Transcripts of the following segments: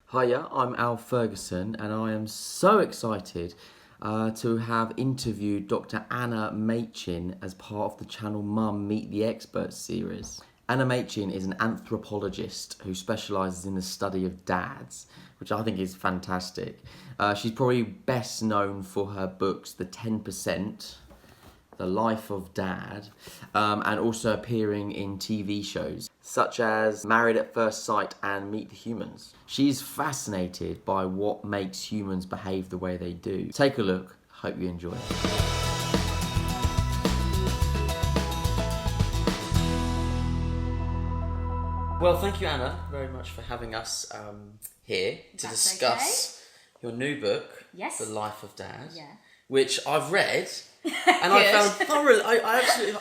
Hiya, I'm Al Ferguson, and I am so excited to have interviewed Dr Anna Machin as part of the channel Mum Meet the Experts series. Anna Machin is an anthropologist who specialises in the study of dads, which I think is fantastic. She's probably best known for her books, The 10%, The Life of Dad, and also appearing in TV shows such as Married at First Sight and Meet the Humans. She's fascinated by what makes humans behave the way they do. Take a look, hope you enjoy it. Well, thank you, Anna, very much for having us here to discuss your new book, Yes. The Life of Dad, Yeah. which I've read. And I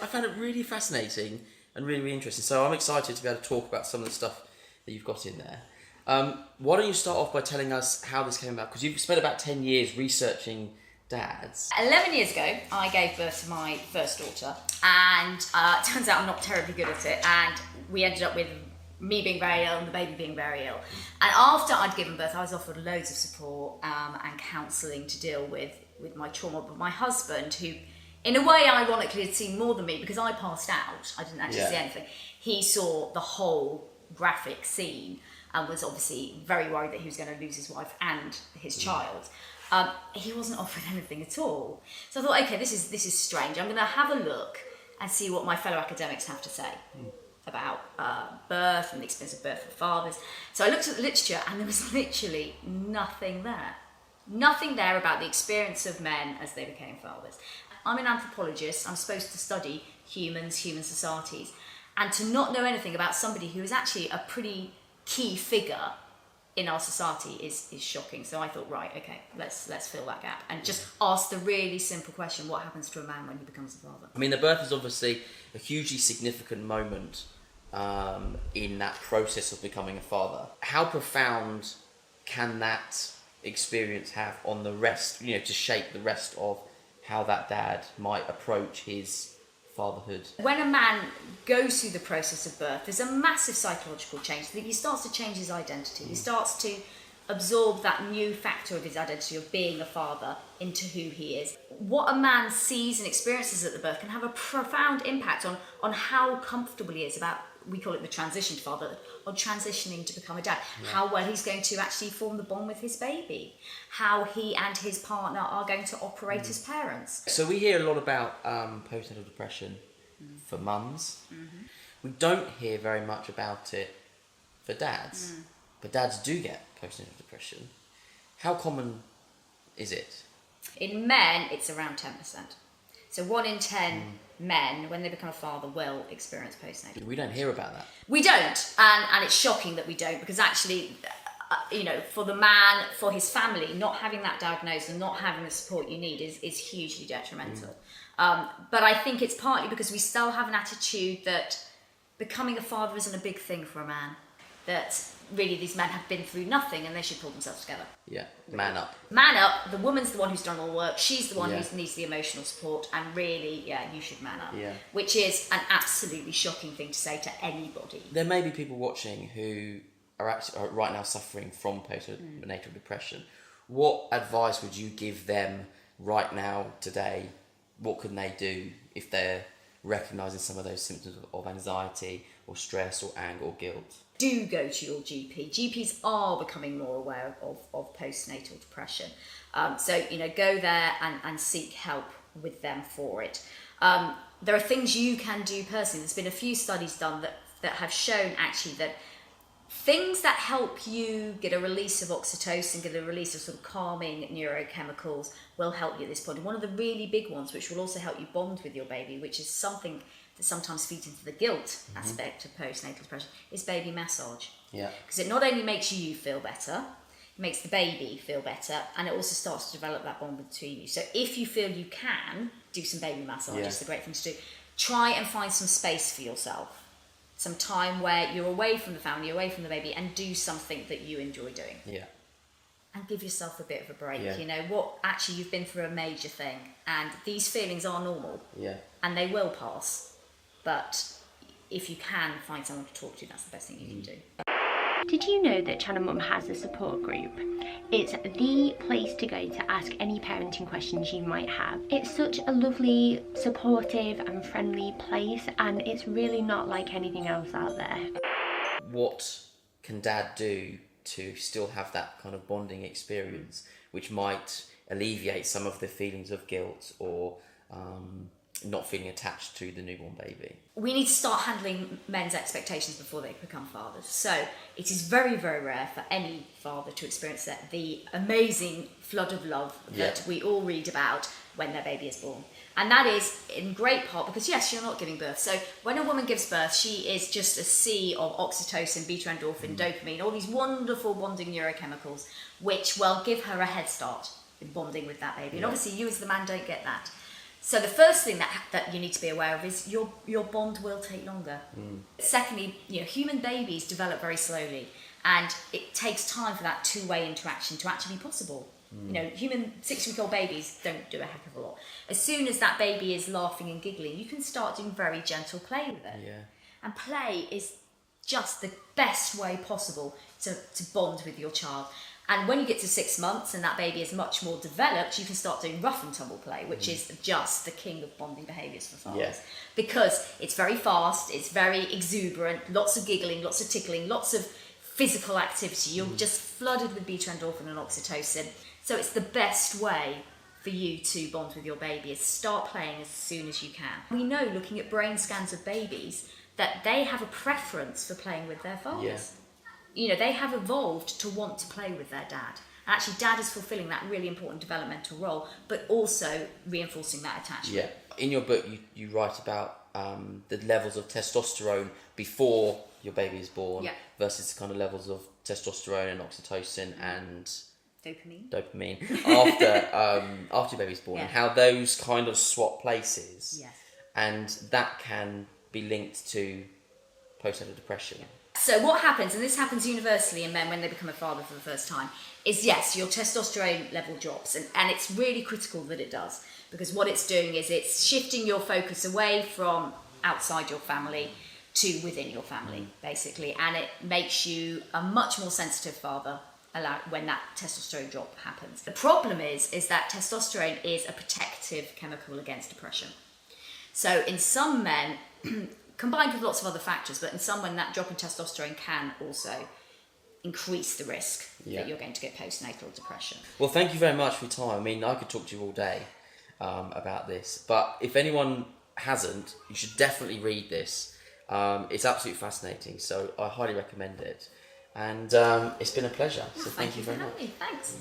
found it really fascinating and really, really interesting. So I'm excited to be able to talk about some of the stuff that you've got in there. Why don't you start off by telling us how this came about? Because you've spent about 10 years researching dads. 11 years ago, I gave birth to my first daughter, and turns out I'm not terribly good at it, and we ended up with me being very ill and the baby being very ill. And after I'd given birth, I was offered loads of support and counselling to deal with my trauma. But my husband, who in a way ironically had seen more than me because I passed out, I didn't actually see anything, he saw the whole graphic scene and was obviously very worried that he was going to lose his wife and his child. He wasn't offered anything at all. So I thought, okay, this is strange. I'm going to have a look and see what my fellow academics have to say about birth and the experience of birth for fathers. So I looked at the literature and there was literally nothing there. Nothing there about the experience of men as they became fathers. I'm an anthropologist. I'm supposed to study humans, human societies. And to not know anything about somebody who is actually a pretty key figure in our society is shocking. So I thought, right, okay, let's fill that gap and just ask the really simple question: what happens to a man when he becomes a father? I mean, the birth is obviously a hugely significant moment in that process of becoming a father. How profound can that experience have on the rest, to shape the rest of how that dad might approach his fatherhood? When a man goes through the process of birth, there's a massive psychological change. He starts to change his identity. He starts to absorb that new factor of his identity of being a father into who he is. What a man sees and experiences at the birth can have a profound impact on how comfortable he is about, we call it the transition to father, or transitioning to become a dad. Yeah. How well he's going to actually form the bond with his baby. How he and his partner are going to operate as parents. So we hear a lot about postnatal depression for mums. We don't hear very much about it for dads. But dads do get postnatal depression. How common is it? In men, it's around 10%. So 1 in 10 men, when they become a father, will experience postnatal. We don't hear about that. We don't, and it's shocking that we don't, because actually, for the man, for his family, not having that diagnosis and not having the support you need is hugely detrimental. But I think it's partly because we still have an attitude that becoming a father isn't a big thing for a man. That really these men have been through nothing and they should pull themselves together. Yeah, man up. Man up. The woman's the one who's done all the work. She's the one who needs the emotional support, and really, you should man up. Yeah. Which is an absolutely shocking thing to say to anybody. There may be people watching who are actually right now suffering from postnatal depression. What advice would you give them right now, today? What can they do if they're recognising some of those symptoms of anxiety or stress or anger or guilt? Do go to your GP. GPs are becoming more aware of postnatal depression. So, go there and seek help with them for it. There are things you can do personally. There's been a few studies done that have shown actually that things that help you get a release of oxytocin, get a release of sort of calming neurochemicals will help you at this point. And one of the really big ones, which will also help you bond with your baby, which is something that sometimes feeds into the guilt aspect of postnatal depression, is baby massage. Yeah. Because it not only makes you feel better, it makes the baby feel better, and it also starts to develop that bond between you. So if you feel you can do some baby massage, it's the great thing to do. Try and find some space for yourself. Some time where you're away from the family, away from the baby, and do something that you enjoy doing. Yeah. And give yourself a bit of a break. Yeah. Actually you've been through a major thing, and these feelings are normal. Yeah. And they will pass. But if you can find someone to talk to, that's the best thing you can do. Did you know that Channel Mum has a support group? It's the place to go to ask any parenting questions you might have. It's such a lovely, supportive and friendly place, and it's really not like anything else out there. What can Dad do to still have that kind of bonding experience, which might alleviate some of the feelings of guilt or not feeling attached to the newborn baby? We need to start handling men's expectations before they become fathers. So it is very, very rare for any father to experience that the amazing flood of love that we all read about when their baby is born. And that is in great part because, yes, you're not giving birth. So when a woman gives birth, she is just a sea of oxytocin, beta endorphin, dopamine, all these wonderful bonding neurochemicals, which will give her a head start in bonding with that baby. And obviously you as the man don't get that. So the first thing that you need to be aware of is your bond will take longer. Secondly, human babies develop very slowly, and it takes time for that two-way interaction to actually be possible. Human 6-week-old babies don't do a heck of a lot. As soon as that baby is laughing and giggling, you can start doing very gentle play with it. And play is just the best way possible to bond with your child. And when you get to 6 months and that baby is much more developed, you can start doing rough and tumble play, which is just the king of bonding behaviours for fathers. Because it's very fast, it's very exuberant, lots of giggling, lots of tickling, lots of physical activity. You're just flooded with beta endorphin and oxytocin. So it's the best way for you to bond with your baby is start playing as soon as you can. We know, looking at brain scans of babies, that they have a preference for playing with their fathers. They have evolved to want to play with their dad. And actually, dad is fulfilling that really important developmental role, but also reinforcing that attachment. In your book, you write about the levels of testosterone before your baby is born versus the kind of levels of testosterone and oxytocin and dopamine after your baby's born, and how those kind of swap places. And that can be linked to postnatal depression. So what happens, and this happens universally in men when they become a father for the first time, is yes, your testosterone level drops, and it's really critical that it does, because what it's doing is it's shifting your focus away from outside your family to within your family, basically, and it makes you a much more sensitive father when that testosterone drop happens. The problem is that testosterone is a protective chemical against depression. So in some men, combined with lots of other factors, but in some men that drop in testosterone can also increase the risk that you're going to get postnatal depression. Well, thank you very much for your time. I mean, I could talk to you all day about this, but if anyone hasn't, you should definitely read this. It's absolutely fascinating, so I highly recommend it. And it's been a pleasure, so thank you very much. Thanks.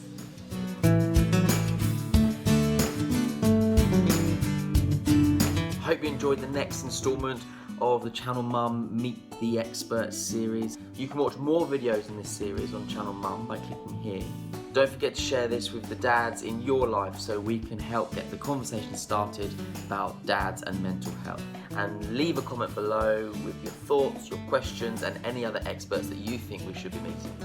Hope you enjoyed the next instalment of the Channel Mum Meet the Expert series. You can watch more videos in this series on Channel Mum by clicking here. Don't forget to share this with the dads in your life so we can help get the conversation started about dads and mental health. And leave a comment below with your thoughts, your questions and any other experts that you think we should be meeting.